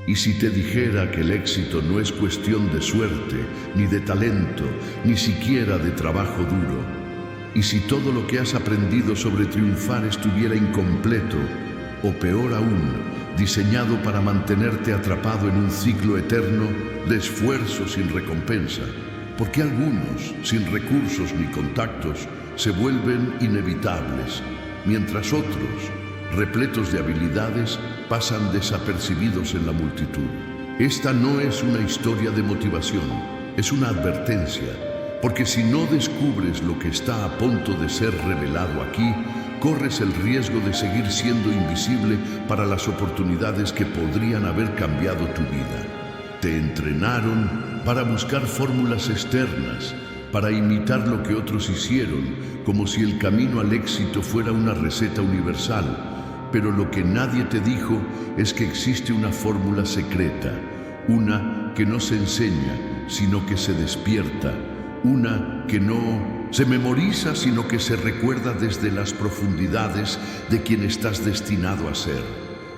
Y si te dijera que el éxito no es cuestión de suerte, ni de talento, ni siquiera de trabajo duro, y si todo lo que has aprendido sobre triunfar estuviera incompleto, o peor aún, diseñado para mantenerte atrapado en un ciclo eterno de esfuerzo sin recompensa, porque algunos, sin recursos ni contactos, se vuelven inevitables, mientras otros, repletos de habilidades, pasan desapercibidos en la multitud. Esta no es una historia de motivación, es una advertencia, porque si no descubres lo que está a punto de ser revelado aquí, corres el riesgo de seguir siendo invisible para las oportunidades que podrían haber cambiado tu vida. Te entrenaron para buscar fórmulas externas, para imitar lo que otros hicieron, como si el camino al éxito fuera una receta universal. Pero lo que nadie te dijo es que existe una fórmula secreta, una que no se enseña, sino que se despierta, una que no se memoriza, sino que se recuerda desde las profundidades de quien estás destinado a ser.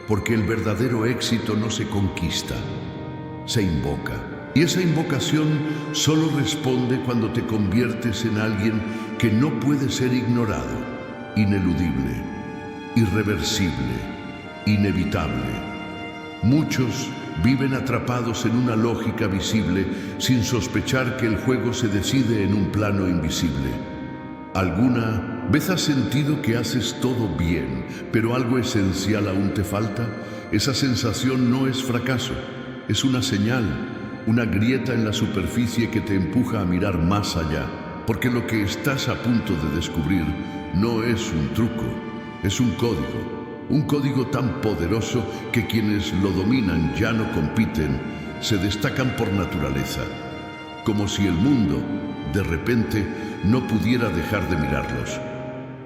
Porque el verdadero éxito no se conquista, se invoca. Y esa invocación solo responde cuando te conviertes en alguien que no puede ser ignorado, ineludible, irreversible, inevitable. Muchos viven atrapados en una lógica visible sin sospechar que el juego se decide en un plano invisible. ¿Alguna vez has sentido que haces todo bien, pero algo esencial aún te falta? Esa sensación no es fracaso, es una señal, una grieta en la superficie que te empuja a mirar más allá, porque lo que estás a punto de descubrir no es un truco, es un código tan poderoso que quienes lo dominan ya no compiten, se destacan por naturaleza, como si el mundo, de repente, no pudiera dejar de mirarlos.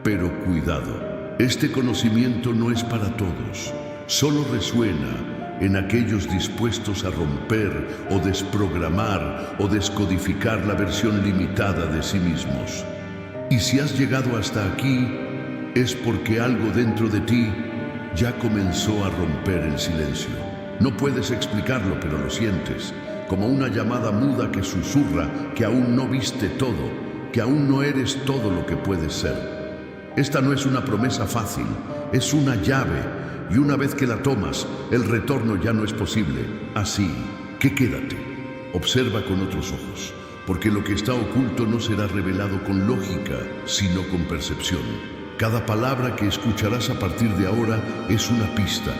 Pero cuidado, este conocimiento no es para todos, solo resuena en aquellos dispuestos a romper o desprogramar o descodificar la versión limitada de sí mismos. Y si has llegado hasta aquí, es porque algo dentro de ti ya comenzó a romper el silencio. No puedes explicarlo, pero lo sientes, como una llamada muda que susurra que aún no viste todo, que aún no eres todo lo que puedes ser. Esta no es una promesa fácil, es una llave, y una vez que la tomas, el retorno ya no es posible. Así que quédate, observa con otros ojos, porque lo que está oculto no será revelado con lógica, sino con percepción. Cada palabra que escucharás a partir de ahora es una pista,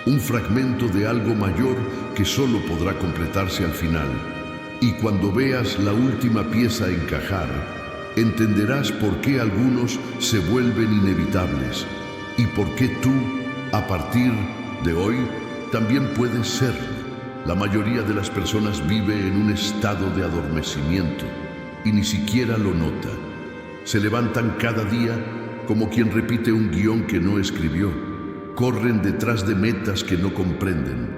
un fragmento de algo mayor que solo podrá completarse al final. Y cuando veas la última pieza encajar, entenderás por qué algunos se vuelven inevitables y por qué tú, a partir de hoy, también puedes serlo. La mayoría de las personas vive en un estado de adormecimiento y ni siquiera lo nota. Se levantan cada día como quien repite un guión que no escribió. Corren detrás de metas que no comprenden,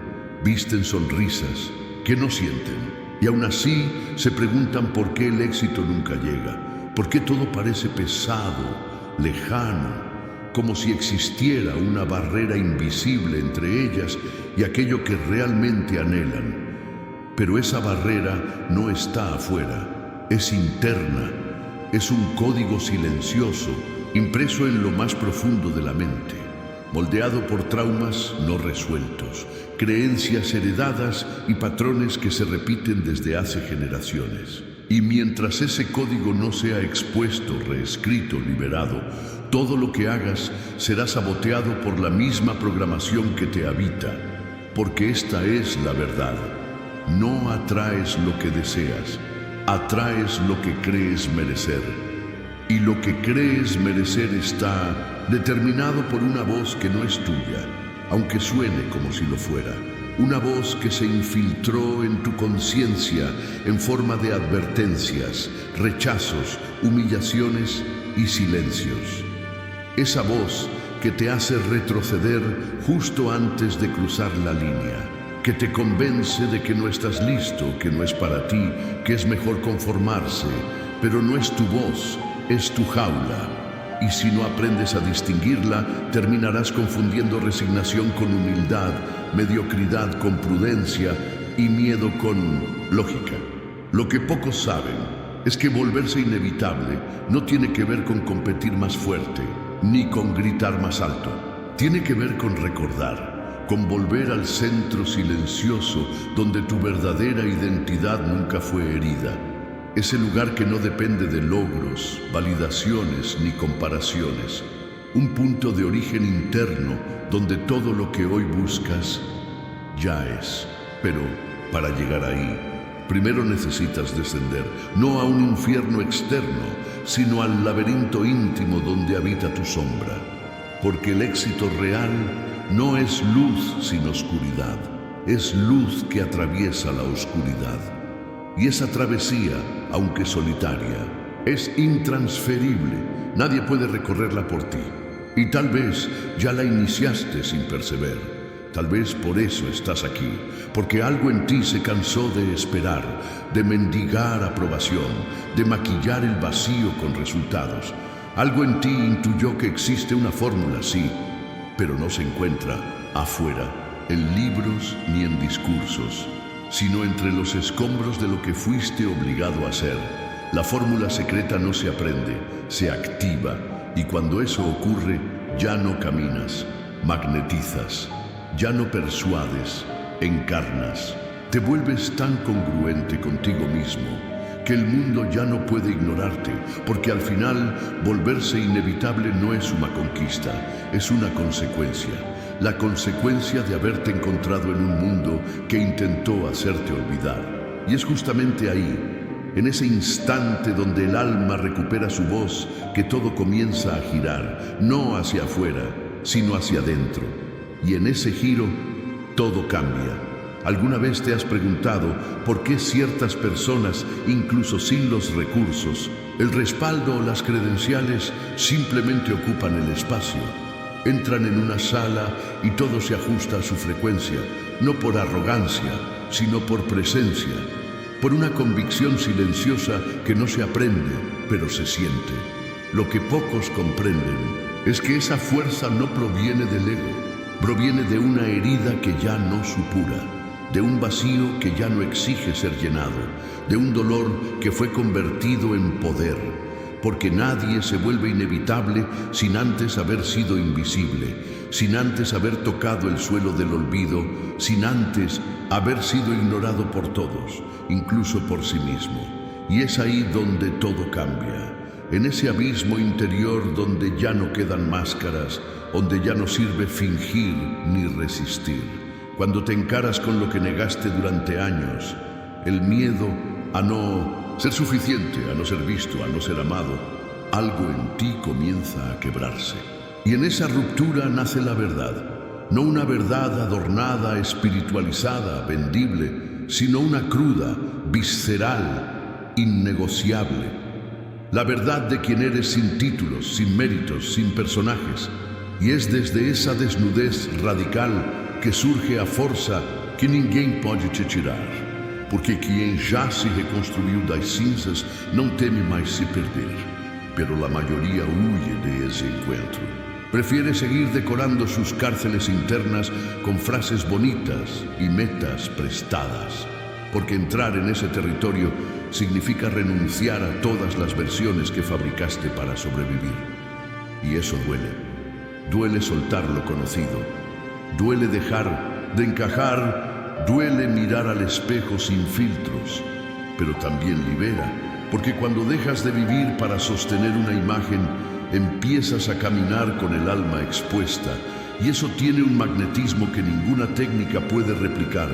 visten sonrisas que no sienten, y aún así se preguntan por qué el éxito nunca llega, por qué todo parece pesado, lejano, como si existiera una barrera invisible entre ellas y aquello que realmente anhelan. Pero esa barrera no está afuera, es interna, es un código silencioso, impreso en lo más profundo de la mente, moldeado por traumas no resueltos, creencias heredadas y patrones que se repiten desde hace generaciones. Y mientras ese código no sea expuesto, reescrito, liberado, todo lo que hagas será saboteado por la misma programación que te habita, porque esta es la verdad. No atraes lo que deseas, atraes lo que crees merecer. Y lo que crees merecer está determinado por una voz que no es tuya, aunque suene como si lo fuera. Una voz que se infiltró en tu conciencia en forma de advertencias, rechazos, humillaciones y silencios. Esa voz que te hace retroceder justo antes de cruzar la línea, que te convence de que no estás listo, que no es para ti, que es mejor conformarse, pero no es tu voz, es tu jaula. y si no aprendes a distinguirla, terminarás confundiendo resignación con humildad, mediocridad con prudencia y miedo con lógica. Lo que pocos saben es que volverse inevitable no tiene que ver con competir más fuerte, ni con gritar más alto. Tiene que ver con recordar, con volver al centro silencioso donde tu verdadera identidad nunca fue herida. Ese lugar que no depende de logros, validaciones ni comparaciones. Un punto de origen interno donde todo lo que hoy buscas ya es. Pero para llegar ahí, primero necesitas descender, no a un infierno externo, sino al laberinto íntimo donde habita tu sombra. Porque el éxito real no es luz sin oscuridad, es luz que atraviesa la oscuridad. Y esa travesía, aunque solitaria, es intransferible. Nadie puede recorrerla por ti. Y tal vez ya la iniciaste sin perseverar. Tal vez por eso estás aquí, porque algo en ti se cansó de esperar, de mendigar aprobación, de maquillar el vacío con resultados. Algo en ti intuyó que existe una fórmula, sí, pero no se encuentra afuera, en libros ni en discursos, sino entre los escombros de lo que fuiste obligado a hacer. La fórmula secreta no se aprende, se activa, y cuando eso ocurre, ya no caminas, magnetizas, ya no persuades, encarnas. Te vuelves tan congruente contigo mismo que el mundo ya no puede ignorarte, porque al final volverse inevitable no es una conquista, es una consecuencia. La consecuencia de haberte encontrado en un mundo que intentó hacerte olvidar. Y es justamente ahí, en ese instante donde el alma recupera su voz, que todo comienza a girar, no hacia afuera, sino hacia adentro. Y en ese giro, todo cambia. ¿Alguna vez te has preguntado por qué ciertas personas, incluso sin los recursos, el respaldo o las credenciales, simplemente ocupan el espacio? Entran en una sala y todo se ajusta a su frecuencia, no por arrogancia, sino por presencia, por una convicción silenciosa que no se aprende, pero se siente. Lo que pocos comprenden es que esa fuerza no proviene del ego, proviene de una herida que ya no supura, de un vacío que ya no exige ser llenado, de un dolor que fue convertido en poder. Porque nadie se vuelve inevitable sin antes haber sido invisible, sin antes haber tocado el suelo del olvido, sin antes haber sido ignorado por todos, incluso por sí mismo. Y es ahí donde todo cambia, en ese abismo interior donde ya no quedan máscaras, donde ya no sirve fingir ni resistir. Cuando te encaras con lo que negaste durante años, el miedo a no ser suficiente, a no ser visto, a no ser amado, algo en ti comienza a quebrarse. Y en esa ruptura nace la verdad. No una verdad adornada, espiritualizada, vendible, sino una cruda, visceral, innegociable. La verdad de quien eres sin títulos, sin méritos, sin personajes. Y es desde esa desnudez radical que surge a força que ninguém pode te tirar. Porque quien ya se reconstruiu das cinzas não teme mais se perder, pero la mayoría huye de ese encuentro. Prefiere seguir decorando sus cárceles internas con frases bonitas y metas prestadas, porque entrar en ese territorio significa renunciar a todas las versiones que fabricaste para sobrevivir. Y eso duele. Duele soltar lo conocido. Duele dejar de encajar. Duele mirar al espejo sin filtros, pero también libera, porque cuando dejas de vivir para sostener una imagen, empiezas a caminar con el alma expuesta, y eso tiene un magnetismo que ninguna técnica puede replicar.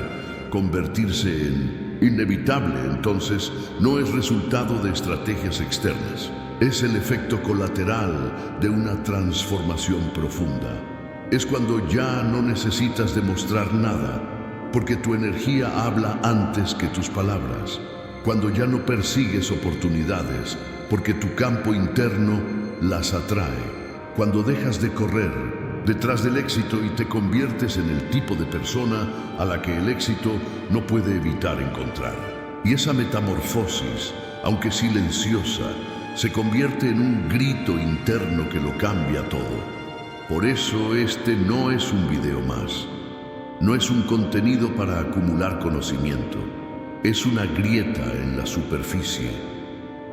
Convertirse en inevitable, entonces, no es resultado de estrategias externas, es el efecto colateral de una transformación profunda. Es cuando ya no necesitas demostrar nada, porque tu energía habla antes que tus palabras. Cuando ya no persigues oportunidades, porque tu campo interno las atrae. Cuando dejas de correr detrás del éxito y te conviertes en el tipo de persona a la que el éxito no puede evitar encontrar. Y esa metamorfosis, aunque silenciosa, se convierte en un grito interno que lo cambia todo. Por eso este no es un video más. No es un contenido para acumular conocimiento. Es una grieta en la superficie.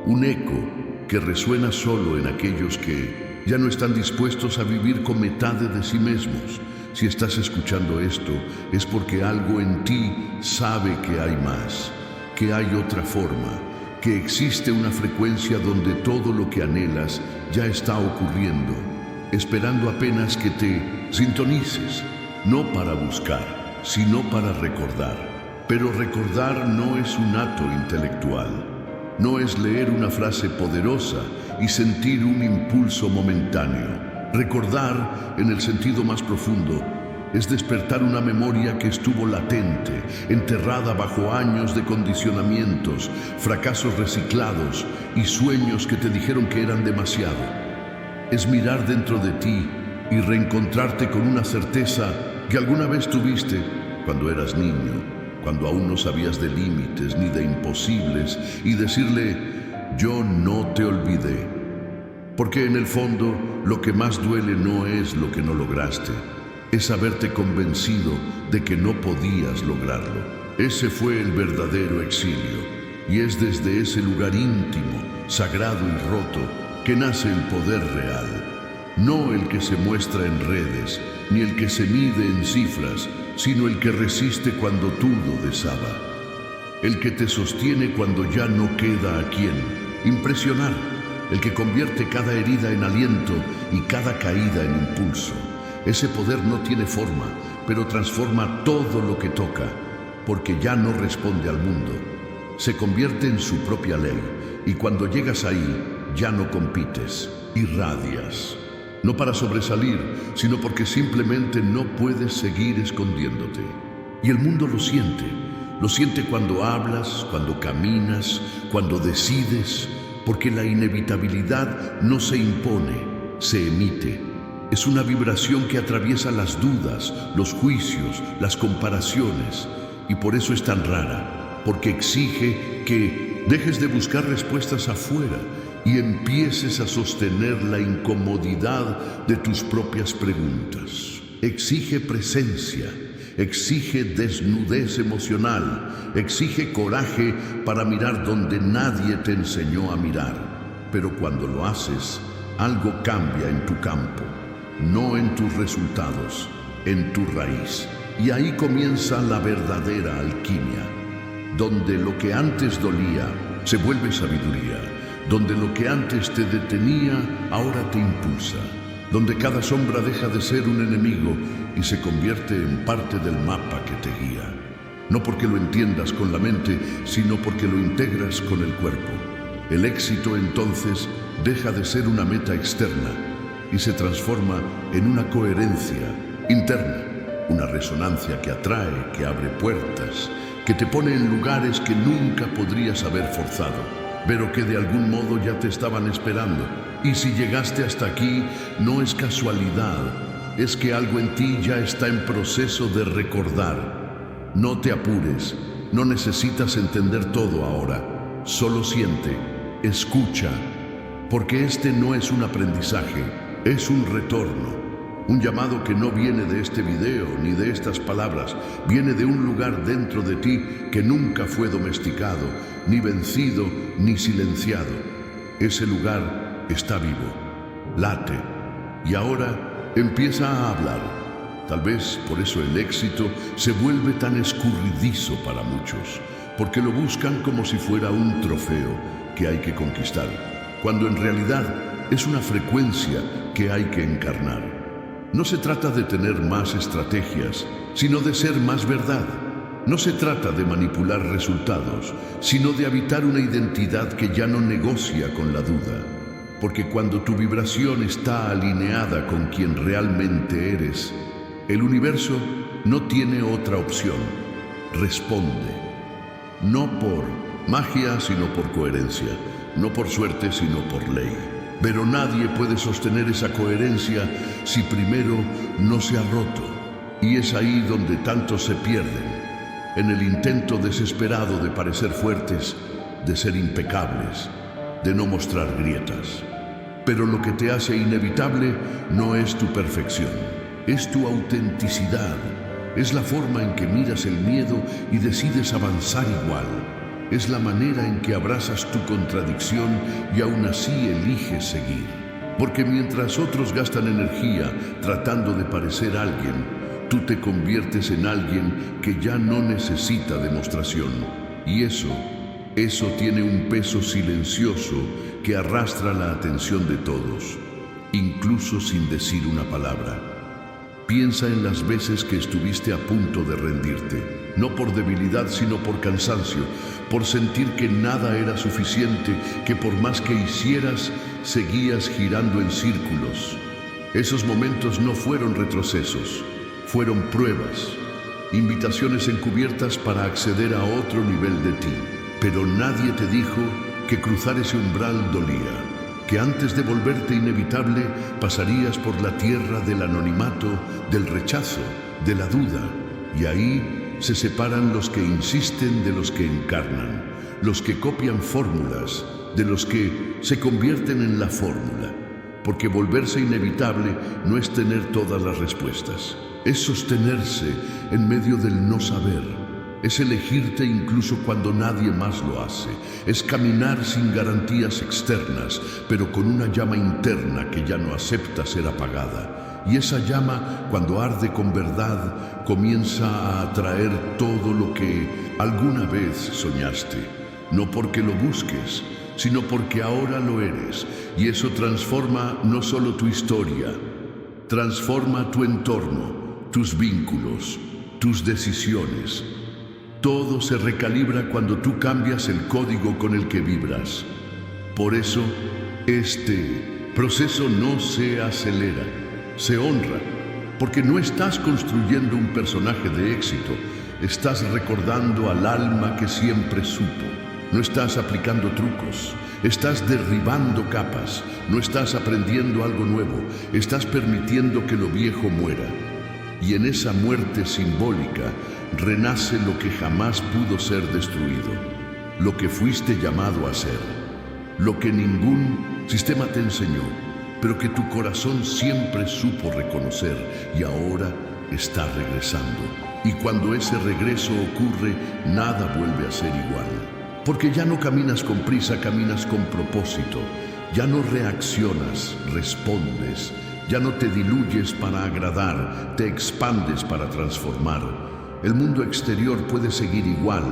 Un eco que resuena solo en aquellos que ya no están dispuestos a vivir con metades de sí mismos. Si estás escuchando esto, es porque algo en ti sabe que hay más, que hay otra forma, que existe una frecuencia donde todo lo que anhelas ya está ocurriendo, esperando apenas que te sintonices, no para buscar, sino para recordar. Pero recordar no es un acto intelectual, no es leer una frase poderosa y sentir un impulso momentáneo. Recordar, en el sentido más profundo, es despertar una memoria que estuvo latente, enterrada bajo años de condicionamientos, fracasos reciclados y sueños que te dijeron que eran demasiado. Es mirar dentro de ti y reencontrarte con una certeza que alguna vez tuviste cuando eras niño, cuando aún no sabías de límites ni de imposibles, y decirle: yo no te olvidé. Porque en el fondo, lo que más duele no es lo que no lograste, es haberte convencido de que no podías lograrlo. Ese fue el verdadero exilio, y es desde ese lugar íntimo, sagrado y roto, que nace el poder real. No el que se muestra en redes, ni el que se mide en cifras, sino el que resiste cuando todo desaba. El que te sostiene cuando ya no queda a quien impresionar. El que convierte cada herida en aliento y cada caída en impulso. Ese poder no tiene forma, pero transforma todo lo que toca, porque ya no responde al mundo. Se convierte en su propia ley, y cuando llegas ahí, ya no compites, irradias. No para sobresalir, sino porque simplemente no puedes seguir escondiéndote. Y el mundo lo siente cuando hablas, cuando caminas, cuando decides, porque la inevitabilidad no se impone, se emite. Es una vibración que atraviesa las dudas, los juicios, las comparaciones, y por eso es tan rara, porque exige que dejes de buscar respuestas afuera y empieces a sostener la incomodidad de tus propias preguntas. Exige presencia, exige desnudez emocional, exige coraje para mirar donde nadie te enseñó a mirar. Pero cuando lo haces, algo cambia en tu campo, no en tus resultados, en tu raíz. Y ahí comienza la verdadera alquimia, donde lo que antes dolía se vuelve sabiduría, donde lo que antes te detenía ahora te impulsa, donde cada sombra deja de ser un enemigo y se convierte en parte del mapa que te guía. No porque lo entiendas con la mente, sino porque lo integras con el cuerpo. El éxito entonces deja de ser una meta externa y se transforma en una coherencia interna, una resonancia que atrae, que abre puertas, que te pone en lugares que nunca podrías haber forzado, pero que de algún modo ya te estaban esperando. Y si llegaste hasta aquí, no es casualidad, es que algo en ti ya está en proceso de recordar. No te apures, no necesitas entender todo ahora, solo siente, escucha, porque este no es un aprendizaje, es un retorno. Un llamado que no viene de este video ni de estas palabras, viene de un lugar dentro de ti que nunca fue domesticado, ni vencido, ni silenciado. Ese lugar está vivo, late, y ahora empieza a hablar. Tal vez por eso el éxito se vuelve tan escurridizo para muchos, porque lo buscan como si fuera un trofeo que hay que conquistar, cuando en realidad es una frecuencia que hay que encarnar. No se trata de tener más estrategias, sino de ser más verdad. No se trata de manipular resultados, sino de habitar una identidad que ya no negocia con la duda. Porque cuando tu vibración está alineada con quien realmente eres, el universo no tiene otra opción. Responde. No por magia, sino por coherencia. No por suerte, sino por ley. Pero nadie puede sostener esa coherencia si primero no se ha roto. Y es ahí donde tantos se pierden, en el intento desesperado de parecer fuertes, de ser impecables. de no mostrar grietas. Pero lo que te hace inevitable no es tu perfección, es tu autenticidad. Es la forma en que miras el miedo y decides avanzar igual. Es la manera en que abrazas tu contradicción y aún así eliges seguir. Porque mientras otros gastan energía tratando de parecer alguien, tú te conviertes en alguien que ya no necesita demostración. Y eso tiene un peso silencioso que arrastra la atención de todos, incluso sin decir una palabra. Piensa en las veces que estuviste a punto de rendirte, no por debilidad sino por cansancio, por sentir que nada era suficiente, que por más que hicieras, seguías girando en círculos. Esos momentos no fueron retrocesos, fueron pruebas, invitaciones encubiertas para acceder a otro nivel de ti. Pero nadie te dijo que cruzar ese umbral dolía, que antes de volverte inevitable pasarías por la tierra del anonimato, del rechazo, de la duda. Y ahí se separan los que insisten de los que encarnan, los que copian fórmulas de los que se convierten en la fórmula. Porque volverse inevitable no es tener todas las respuestas, es sostenerse en medio del no saber. Es elegirte incluso cuando nadie más lo hace. Es caminar sin garantías externas, pero con una llama interna que ya no acepta ser apagada. Y esa llama, cuando arde con verdad, comienza a atraer todo lo que alguna vez soñaste. No porque lo busques, sino porque ahora lo eres. Y eso transforma no solo tu historia, transforma tu entorno, tus vínculos, tus decisiones. Todo se recalibra cuando tú cambias el código con el que vibras. Por eso, este proceso no se acelera, se honra, porque no estás construyendo un personaje de éxito, estás recordando al alma que siempre supo. No estás aplicando trucos, estás derribando capas, no estás aprendiendo algo nuevo, estás permitiendo que lo viejo muera. Y en esa muerte simbólica renace lo que jamás pudo ser destruido, lo que fuiste llamado a ser, lo que ningún sistema te enseñó, pero que tu corazón siempre supo reconocer y ahora está regresando. Y cuando ese regreso ocurre, nada vuelve a ser igual. Porque ya no caminas con prisa, caminas con propósito. Ya no reaccionas, respondes. Ya no te diluyes para agradar, te expandes para transformar. El mundo exterior puede seguir igual,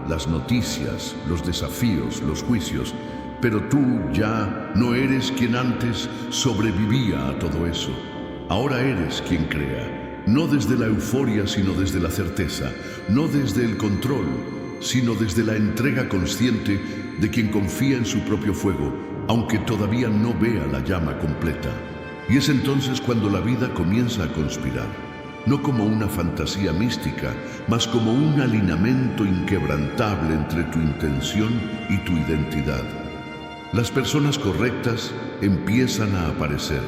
las noticias, los desafíos, los juicios, pero tú ya no eres quien antes sobrevivía a todo eso. Ahora eres quien crea, no desde la euforia sino desde la certeza, no desde el control, sino desde la entrega consciente de quien confía en su propio fuego, aunque todavía no vea la llama completa. Y es entonces cuando la vida comienza a conspirar, no como una fantasía mística, mas como un alineamiento inquebrantable entre tu intención y tu identidad. Las personas correctas empiezan a aparecer.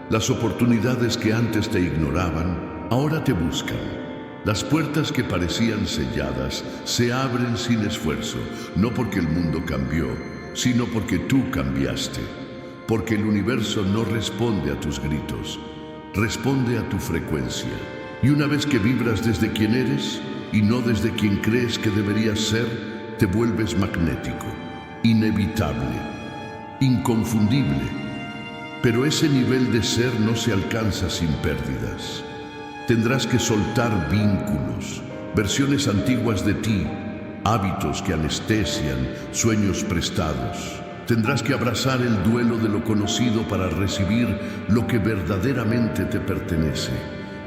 Las oportunidades que antes te ignoraban, ahora te buscan. Las puertas que parecían selladas se abren sin esfuerzo, no porque el mundo cambió, sino porque tú cambiaste. Porque el universo no responde a tus gritos, responde a tu frecuencia. Y una vez que vibras desde quien eres y no desde quien crees que deberías ser, te vuelves magnético, inevitable, inconfundible. Pero ese nivel de ser no se alcanza sin pérdidas. Tendrás que soltar vínculos, versiones antiguas de ti, hábitos que anestesian, sueños prestados. Tendrás que abrazar el duelo de lo conocido para recibir lo que verdaderamente te pertenece.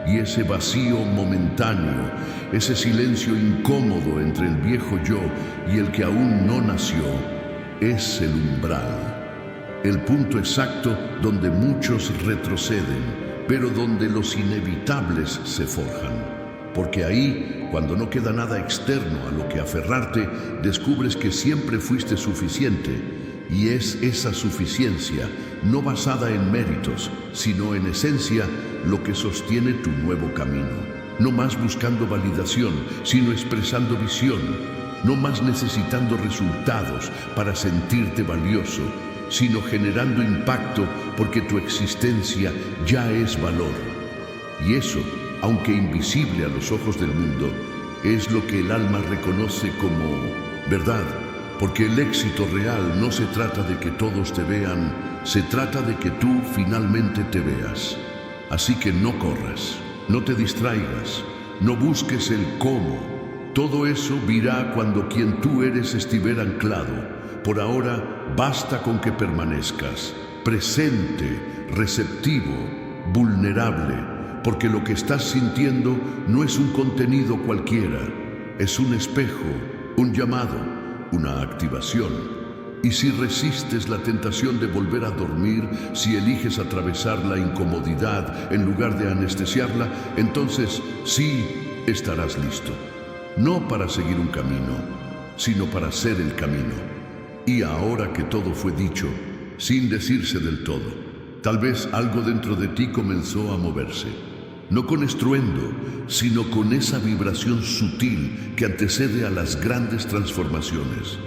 Y ese vacío momentáneo, ese silencio incómodo entre el viejo yo y el que aún no nació, es el umbral. El punto exacto donde muchos retroceden, pero donde los inevitables se forjan. Porque ahí, cuando no queda nada externo a lo que aferrarte, descubres que siempre fuiste suficiente. Y es esa suficiencia, no basada en méritos, sino en esencia, lo que sostiene tu nuevo camino. No más buscando validación, sino expresando visión. no más necesitando resultados para sentirte valioso, sino generando impacto porque tu existencia ya es valor. Y eso, aunque invisible a los ojos del mundo, es lo que el alma reconoce como verdad, porque el éxito real no se trata de que todos te vean, se trata de que tú finalmente te veas. Así que no corras, no te distraigas, no busques el cómo. Todo eso virá cuando quien tú eres estuviera anclado. Por ahora, basta con que permanezcas presente, receptivo, vulnerable, porque lo que estás sintiendo no es un contenido cualquiera, es un espejo, un llamado, una activación. Y si resistes la tentación de volver a dormir, si eliges atravesar la incomodidad en lugar de anestesiarla, entonces sí estarás listo. No para seguir un camino, sino para ser el camino. Y ahora que todo fue dicho, sin decirse del todo, tal vez algo dentro de ti comenzó a moverse. No con estruendo, sino con esa vibración sutil que antecede a las grandes transformaciones.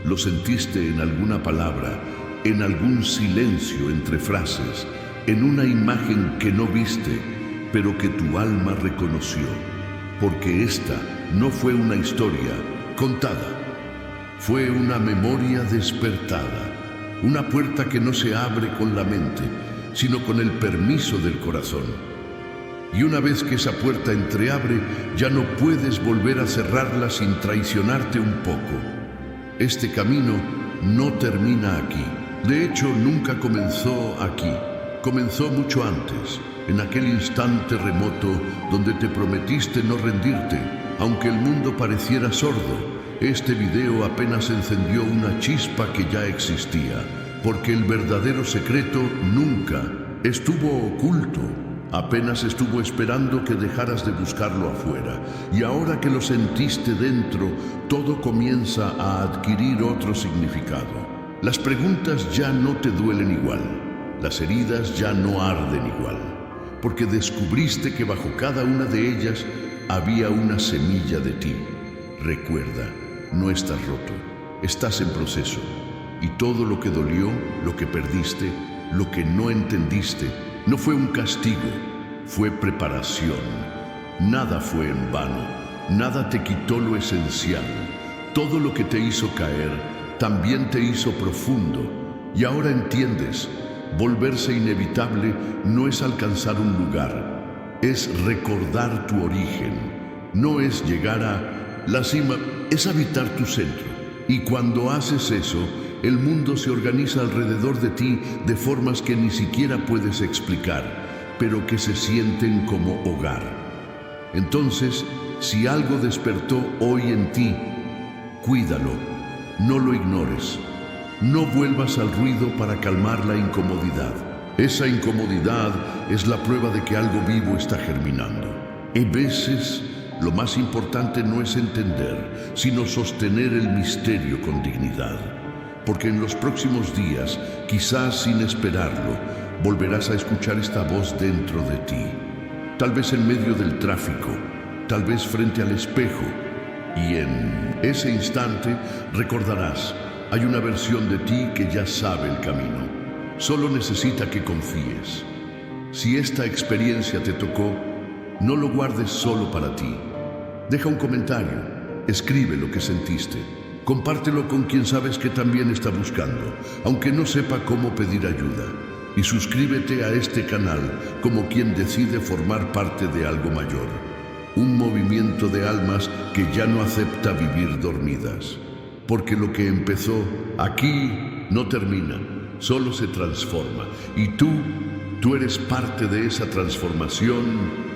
Lo sentiste en alguna palabra, en algún silencio entre frases, en una imagen que no viste, pero que tu alma reconoció. Porque esta no fue una historia contada. Fue una memoria despertada, una puerta que no se abre con la mente, sino con el permiso del corazón. Y una vez que esa puerta entreabre, ya no puedes volver a cerrarla sin traicionarte un poco. Este camino no termina aquí. De hecho, nunca comenzó aquí. Comenzó mucho antes, en aquel instante remoto donde te prometiste no rendirte, aunque el mundo pareciera sordo. Este video apenas encendió una chispa que ya existía, porque el verdadero secreto nunca estuvo oculto, apenas estuvo esperando que dejaras de buscarlo afuera. Y ahora que lo sentiste dentro, todo comienza a adquirir otro significado. Las preguntas ya no te duelen igual, las heridas ya no arden igual, porque descubriste que bajo cada una de ellas había una semilla de ti. Recuerda, no estás roto, estás en proceso. Y todo lo que dolió, lo que perdiste, lo que no entendiste, no fue un castigo, fue preparación. Nada fue en vano, nada te quitó lo esencial. Todo lo que te hizo caer, también te hizo profundo. Y ahora entiendes, volverse inevitable no es alcanzar un lugar, es recordar tu origen, no es llegar a la cima, es habitar tu centro. Y cuando haces eso, el mundo se organiza alrededor de ti de formas que ni siquiera puedes explicar, pero que se sienten como hogar. Entonces, si algo despertó hoy en ti, cuídalo, no lo ignores. No vuelvas al ruido para calmar la incomodidad. Esa incomodidad es la prueba de que algo vivo está germinando. Y veces, lo más importante no es entender, sino sostener el misterio con dignidad. Porque en los próximos días, quizás sin esperarlo, volverás a escuchar esta voz dentro de ti. Tal vez en medio del tráfico, tal vez frente al espejo. Y en ese instante recordarás, hay una versión de ti que ya sabe el camino. Solo necesita que confíes. Si esta experiencia te tocó, no lo guardes solo para ti. Deja un comentario, escribe lo que sentiste. Compártelo con quien sabes que también está buscando, aunque no sepa cómo pedir ayuda. Y suscríbete a este canal como quien decide formar parte de algo mayor. Un movimiento de almas que ya no acepta vivir dormidas. Porque lo que empezó aquí no termina, solo se transforma. Y tú eres parte de esa transformación